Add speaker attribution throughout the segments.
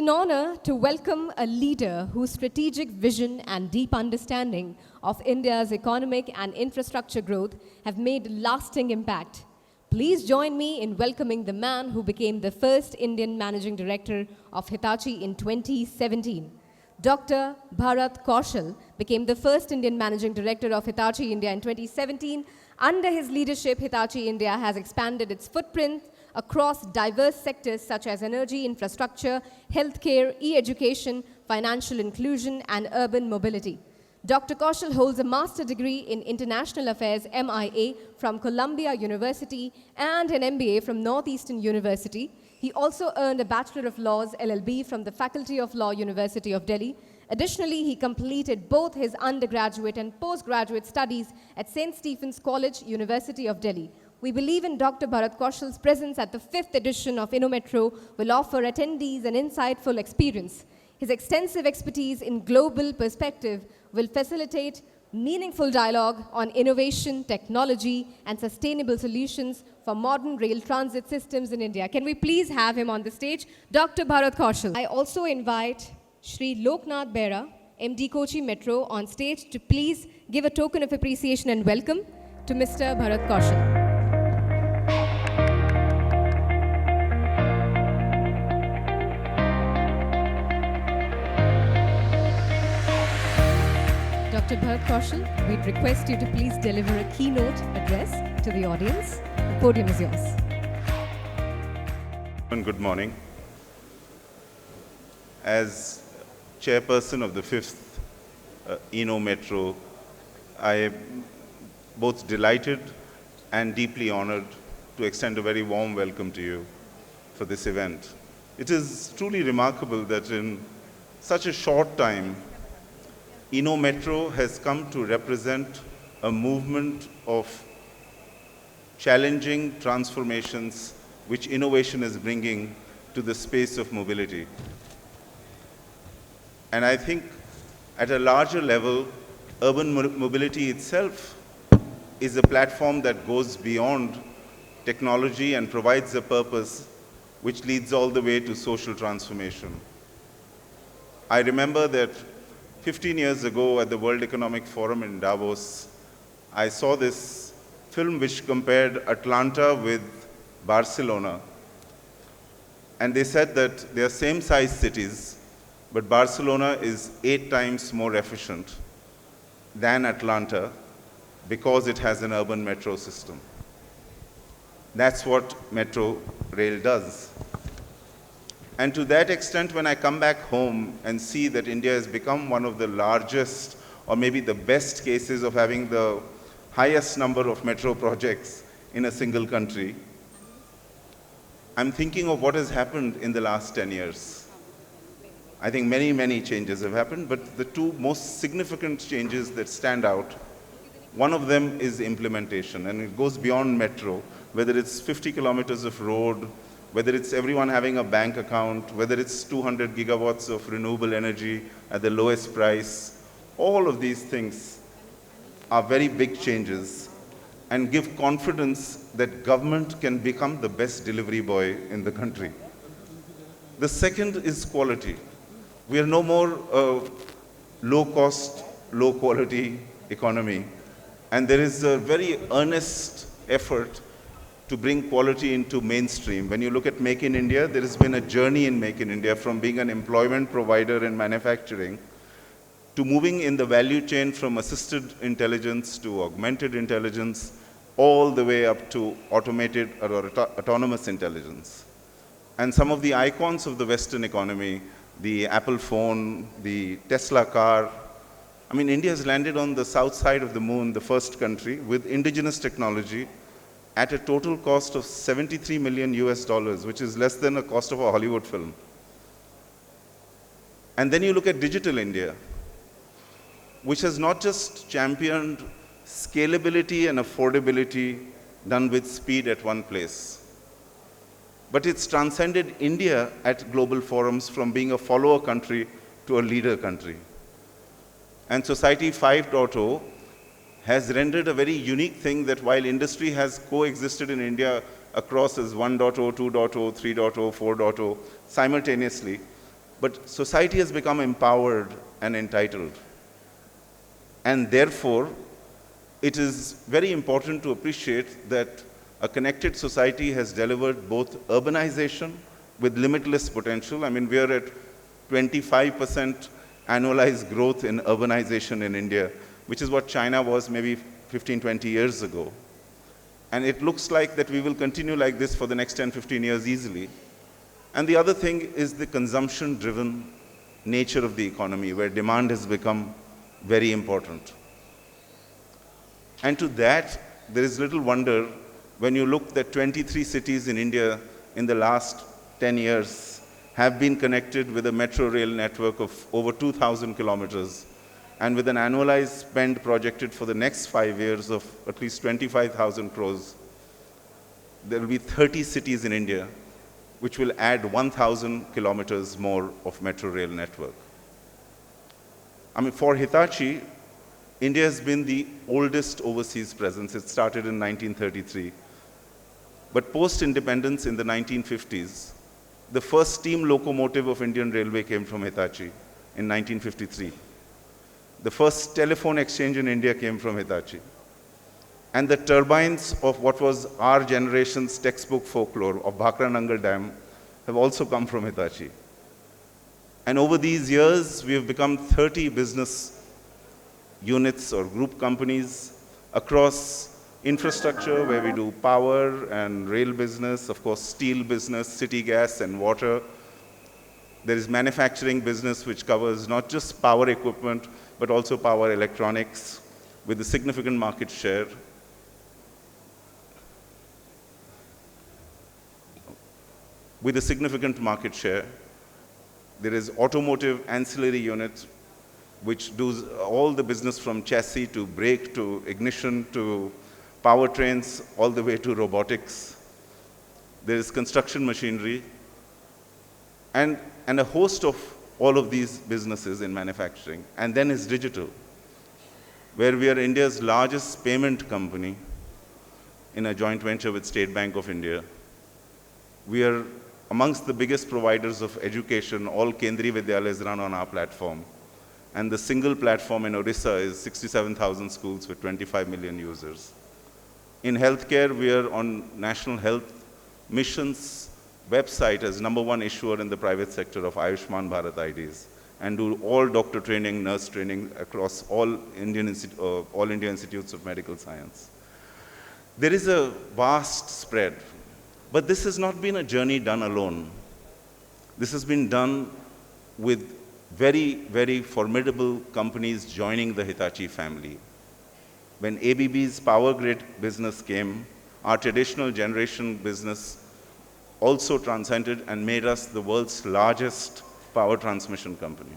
Speaker 1: an honor to welcome a leader whose strategic vision and deep understanding of India's economic and infrastructure growth have made lasting impact. Please join me in welcoming the man who became the first Indian Managing Director of Hitachi in 2017. Dr. Bharat Kaushal became the first Indian Managing Director of Hitachi India in 2017. Under his leadership, Hitachi India has expanded its footprint across diverse sectors such as energy, infrastructure, healthcare, e-education, financial inclusion, and urban mobility. Dr. Kaushal holds a master's degree in International Affairs MIA from Columbia University and an MBA from Northeastern University. He also earned a Bachelor of Laws LLB from the Faculty of Law, University of Delhi. Additionally, he completed both his undergraduate and postgraduate studies at St. Stephen's College, University of Delhi. We believe in Dr. Bharat Kaushal's presence at the 5th edition of InnoMetro will offer attendees an insightful experience. His extensive expertise in global perspective will facilitate meaningful dialogue on innovation, technology, and sustainable solutions for modern rail transit systems in India. Can we please have him on the stage? Dr. Bharat Kaushal. I also invite Shri Loknath Bera, MD Kochi Metro, on stage to please give a token of appreciation and welcome to Mr. Bharat Kaushal. Dr. Bharat Kaushal, we'd request you to please deliver a keynote address to the audience. The podium is yours.
Speaker 2: And good morning. As chairperson of the 5th InnoMetro, I am both delighted and deeply honored to extend a very warm welcome to you for this event. It is truly remarkable that in such a short time, InnoMetro has come to represent a movement of challenging transformations which innovation is bringing to the space of mobility. And I think at a larger level, urban mobility itself is a platform that goes beyond technology and provides a purpose which leads all the way to social transformation. I remember that 15 years ago at the World Economic Forum in Davos, I saw this film which compared Atlanta with Barcelona. And they said that they are same-sized cities, but Barcelona is 8 times more efficient than Atlanta because it has an urban metro system. That's what metro rail does. And to that extent, when I come back home and see that India has become one of the largest, or maybe the best cases of having the highest number of metro projects in a single country, I'm thinking of what has happened in the last 10 years. I think many, many changes have happened, but the two most significant changes that stand out, one of them is implementation, and it goes beyond metro, whether it's 50 kilometers of road, whether it's everyone having a bank account, whether it's 200 gigawatts of renewable energy at the lowest price, all of these things are very big changes and give confidence that government can become the best delivery boy in the country. The second is quality. We are no more a low-cost, low-quality economy, and there is a very earnest effort to bring quality into mainstream. When you look at Make in India, there has been a journey in Make in India from being an employment provider in manufacturing to moving in the value chain from assisted intelligence to augmented intelligence, all the way up to automated or autonomous intelligence. And some of the icons of the Western economy, the Apple phone, the Tesla car, I mean, India has landed on the south side of the moon, the first country, with indigenous technology, at a total cost of $73 million US, which is less than the cost of a Hollywood film. And then you look at Digital India, which has not just championed scalability and affordability done with speed at one place, but it's transcended India at global forums from being a follower country to a leader country. And Society 5.0 has rendered a very unique thing that while industry has coexisted in India across as 1.0, 2.0, 3.0, 4.0 simultaneously, But society has become empowered and entitled. And therefore, it is very important to appreciate that a connected society has delivered both urbanization with limitless potential. I mean, we are at 25% annualized growth in urbanization in India, which is what China was maybe 15, 20 years ago. And it looks like that we will continue like this for the next 10, 15 years easily. And the other thing is the consumption-driven nature of the economy, where demand has become very important. And to that, there is little wonder when you look that 23 cities in India in the last 10 years have been connected with a metro rail network of over 2,000 kilometers, and with an annualized spend projected for the next 5 years of at least 25,000 crores. There will be 30 cities in India which will add 1,000 kilometers more of metro rail network. I mean, for Hitachi, India has been the oldest overseas presence. It started in 1933. But post-independence in the 1950s, the first steam locomotive of Indian Railway came from Hitachi in 1953. The first telephone exchange in India came from Hitachi. And the turbines of what was our generation's textbook folklore of Bhakra Nangal Dam have also come from Hitachi. And over these years, we have become 30 business units or group companies across infrastructure, where we do power and rail business, of course, steel business, city gas and water. There is manufacturing business, which covers not just power equipment, but also power electronics, with a significant market share. With a significant market share. There is automotive ancillary units, which does all the business from chassis to brake to ignition to powertrains, all the way to robotics. There is construction machinery, and a host of all of these businesses in manufacturing. And then is digital, where we are India's largest payment company in a joint venture with State Bank of India. We are amongst the biggest providers of education. All Kendriya Vidyalayas run on our platform. And the single platform in Odisha is 67,000 schools with 25 million users. In healthcare, we are on National Health Mission's website as #1 issuer in the private sector of Ayushman Bharat IDs, and do all doctor training, nurse training across all India Institutes of Medical Science. There is a vast spread, but this has not been a journey done alone. This has been done with very, very formidable companies joining the Hitachi family. When ABB's power grid business came, our traditional generation business also transcended and made us the world's largest power transmission company.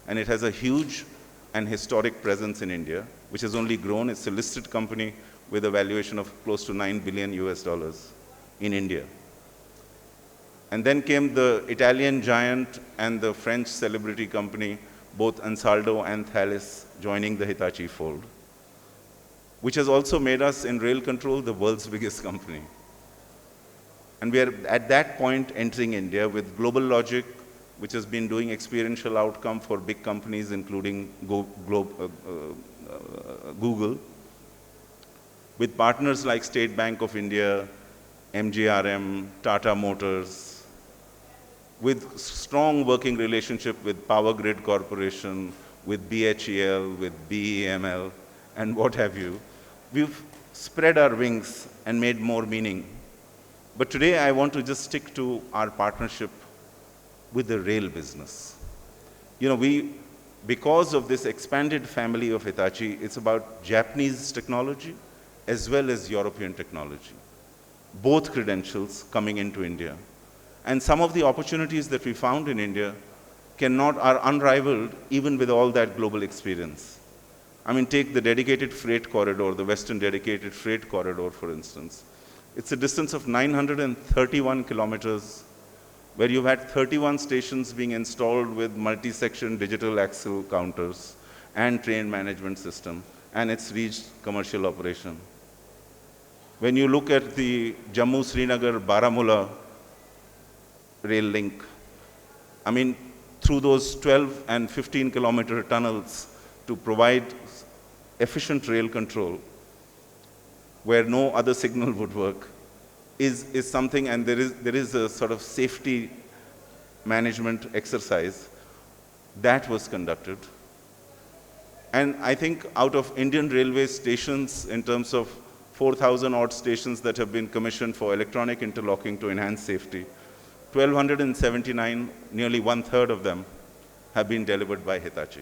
Speaker 2: And it has a huge and historic presence in India, which has only grown. It's a listed company with a valuation of close to $9 billion in India. And then came the Italian giant and the French celebrity company, both Ansaldo and Thales, joining the Hitachi fold, which has also made us in rail control the world's biggest company. And we are at that point entering India with Global Logic, which has been doing experiential outcome for big companies, including Google, with partners like State Bank of India, MGRM, Tata Motors, with strong working relationship with Power Grid Corporation, with BHEL, with BEML, and what have you. We've spread our wings and made more meaning. But today I want to just stick to our partnership with the rail business. You know, because of this expanded family of Hitachi, it's about Japanese technology as well as European technology, both credentials coming into India. And some of the opportunities that we found in India are unrivaled even with all that global experience. I mean, take the dedicated freight corridor, the Western Dedicated Freight Corridor, for instance. It's a distance of 931 kilometers, where you've had 31 stations being installed with multi-section digital axle counters and train management system, and it's reached commercial operation. When you look at the Jammu-Srinagar-Baramulla rail link, I mean, through those 12 and 15-kilometer tunnels to provide efficient rail control where no other signal would work is something, and there is a sort of safety management exercise that was conducted. And I think out of Indian railway stations, in terms of 4,000 odd stations that have been commissioned for electronic interlocking to enhance safety, 1,279, nearly one-third of them, have been delivered by Hitachi.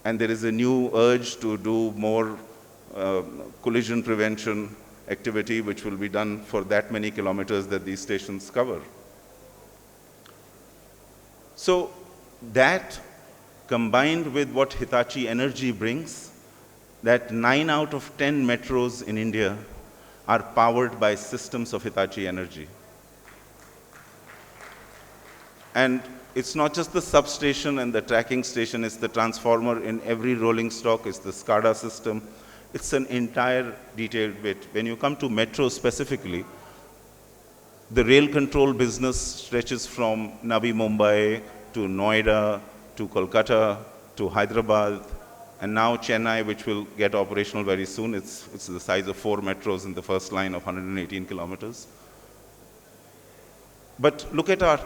Speaker 2: And there is a new urge to do more collision prevention activity, which will be done for that many kilometers that these stations cover. So that, combined with what Hitachi Energy brings, that 9 out of 10 metros in India are powered by systems of Hitachi Energy. And it's not just the substation and the tracking station, it's the transformer in every rolling stock, it's the SCADA system. It's an entire detailed bit. When you come to metro specifically, the rail control business stretches from Navi Mumbai to Noida to Kolkata to Hyderabad, and now Chennai, which will get operational very soon. It's the size of 4 metros in the first line of 118 kilometers. But look at our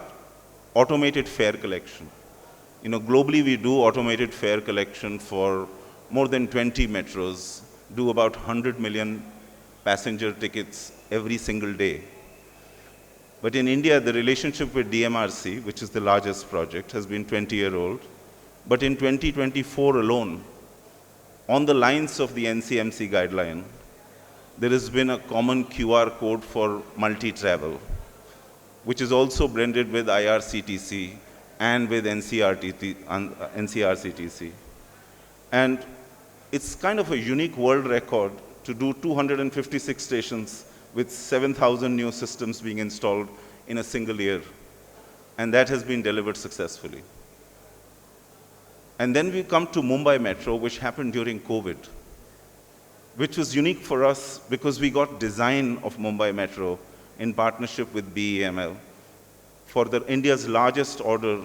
Speaker 2: automated fare collection. Globally we do automated fare collection for more than 20 metros, do about 100 million passenger tickets every single day. But in India, the relationship with DMRC, which is the largest project, has been 20-year-old. But in 2024 alone, on the lines of the NCMC guideline, there has been a common QR code for multi-travel, which is also blended with IRCTC and with NCRCTC. And it's kind of a unique world record to do 256 stations with 7,000 new systems being installed in a single year. And that has been delivered successfully. And then we come to Mumbai Metro, which happened during COVID, which was unique for us because we got design of Mumbai Metro in partnership with BEML for India's largest order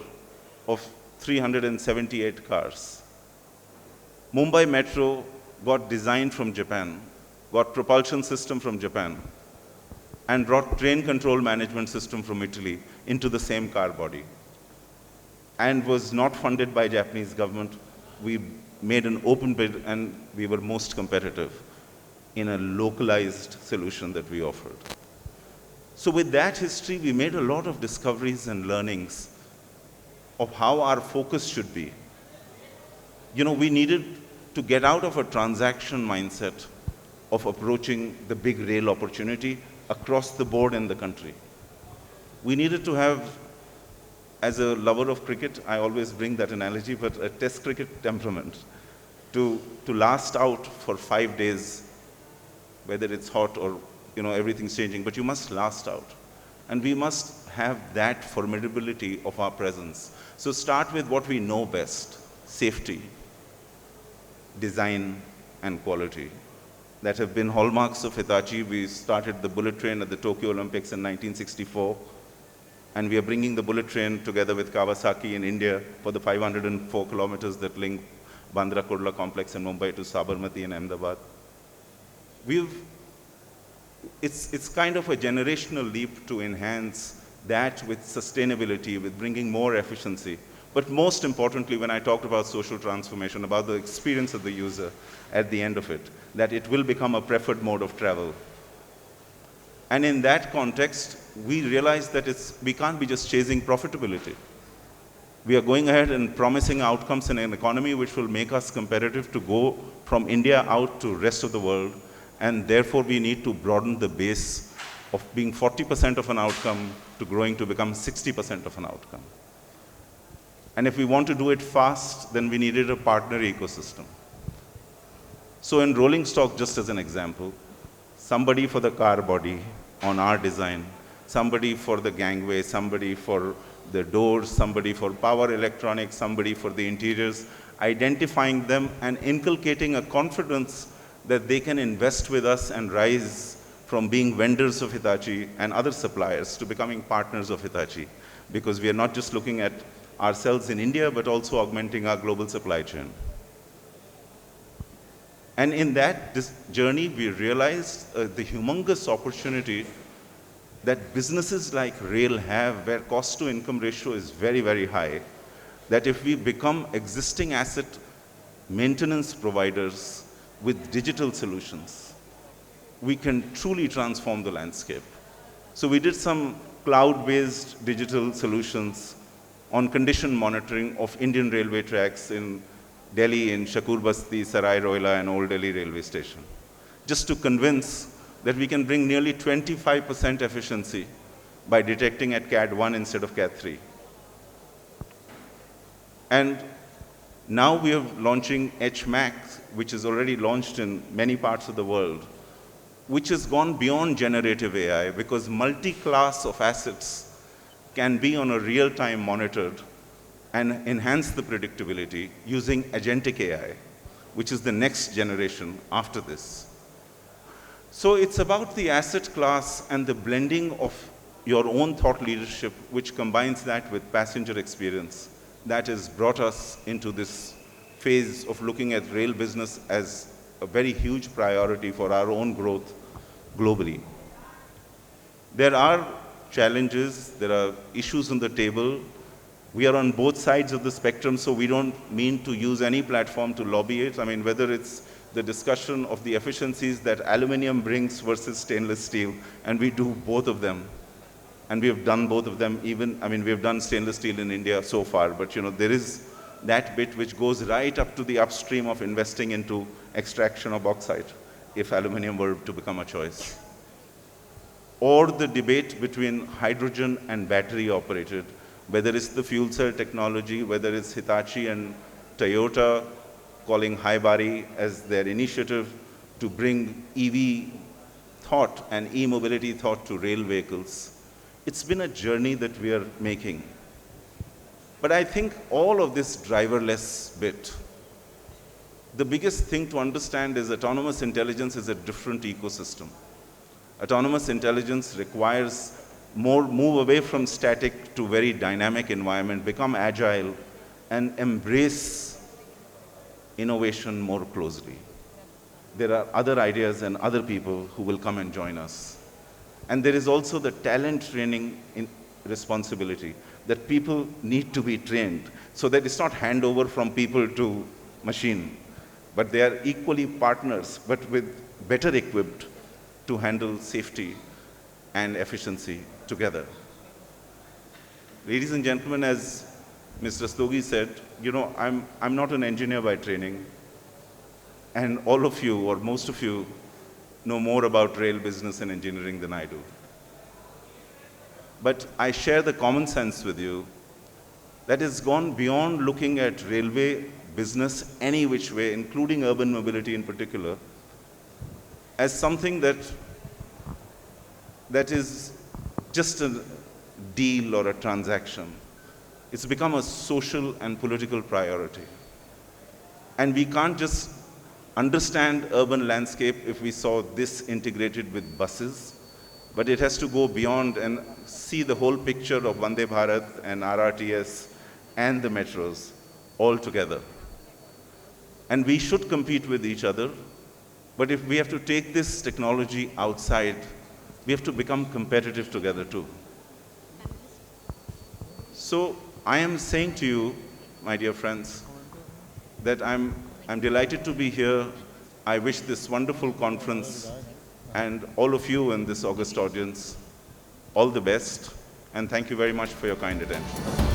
Speaker 2: of 378 cars. Mumbai Metro got design from Japan, got propulsion system from Japan, and brought train control management system from Italy into the same car body, and was not funded by Japanese government. We made an open bid, and we were most competitive in a localized solution that we offered. So with that history, we made a lot of discoveries and learnings of how our focus should be. We needed to get out of a transaction mindset of approaching the big rail opportunity across the board in the country. We needed to have, as a lover of cricket, I always bring that analogy, but a test cricket temperament to last out for 5 days, whether it's hot or everything's changing, but you must last out. And we must have that formidability of our presence. So start with what we know best: safety, design, and quality. That have been hallmarks of Hitachi. We started the bullet train at the Tokyo Olympics in 1964, and we are bringing the bullet train together with Kawasaki in India for the 504 kilometers that link Bandra Kurla complex in Mumbai to Sabarmati in Ahmedabad. It's kind of a generational leap to enhance that with sustainability, with bringing more efficiency. But most importantly, when I talked about social transformation, about the experience of the user at the end of it, that it will become a preferred mode of travel. And in that context, we realized that we can't be just chasing profitability. We are going ahead and promising outcomes in an economy which will make us competitive to go from India out to rest of the world. And therefore, we need to broaden the base of being 40% of an outcome to growing to become 60% of an outcome. And if we want to do it fast, then we needed a partner ecosystem. So in rolling stock, just as an example, somebody for the car body on our design, somebody for the gangway, somebody for the doors, somebody for power electronics, somebody for the interiors, identifying them and inculcating a confidence that they can invest with us and rise from being vendors of Hitachi and other suppliers to becoming partners of Hitachi. Because we are not just looking at ourselves in India, but also augmenting our global supply chain. And in this journey, we realized the humongous opportunity that businesses like rail have, where cost to income ratio is very, very high, that if we become existing asset maintenance providers with digital solutions, we can truly transform the landscape. So we did some cloud-based digital solutions on condition monitoring of Indian railway tracks in Delhi, in Shakur Basti, Sarai Rohila, and Old Delhi railway station, just to convince that we can bring nearly 25% efficiency by detecting at CAD 1 instead of CAD 3. And now we are launching HMAX, which is already launched in many parts of the world, which has gone beyond generative AI, because multi-class of assets can be on a real-time monitored and enhance the predictability using agentic AI, which is the next generation after this. So it's about the asset class and the blending of your own thought leadership, which combines that with passenger experience, that has brought us into this phase of looking at rail business as a very huge priority for our own growth globally. There are challenges, there are issues on the table. We are on both sides of the spectrum, so we don't mean to use any platform to lobby it. I mean, whether it's the discussion of the efficiencies that aluminum brings versus stainless steel, and we do both of them. And we have done both of them even, I mean, we have done stainless steel in India so far, but there is that bit which goes right up to the upstream of investing into extraction of bauxite, if aluminum were to become a choice. Or the debate between hydrogen and battery operated, whether it's the fuel cell technology, whether it's Hitachi and Toyota calling Haibari as their initiative to bring EV thought and e-mobility thought to rail vehicles. It's been a journey that we are making. But I think all of this driverless bit, the biggest thing to understand is autonomous intelligence is a different ecosystem. Autonomous intelligence requires more move away from static to very dynamic environment, become agile, and embrace innovation more closely. There are other ideas and other people who will come and join us. And there is also the talent training responsibility, that people need to be trained so that it's not handover from people to machine, but they are equally partners, but with better equipped to handle safety and efficiency together. Ladies and gentlemen, as Mr. Rastogi said, I'm not an engineer by training, and all of you, or most of you, know more about rail business and engineering than I do. But I share the common sense with you that has gone beyond looking at railway business any which way, including urban mobility in particular, as something that is just a deal or a transaction. It's become a social and political priority. And we can't just understand urban landscape if we saw this integrated with buses, but it has to go beyond and see the whole picture of Vande Bharat and RRTS and the metros all together. And we should compete with each other, but if we have to take this technology outside, we have to become competitive together too. So I am saying to you, my dear friends, that I'm delighted to be here. I wish this wonderful conference and all of you in this august audience all the best, and thank you very much for your kind attention.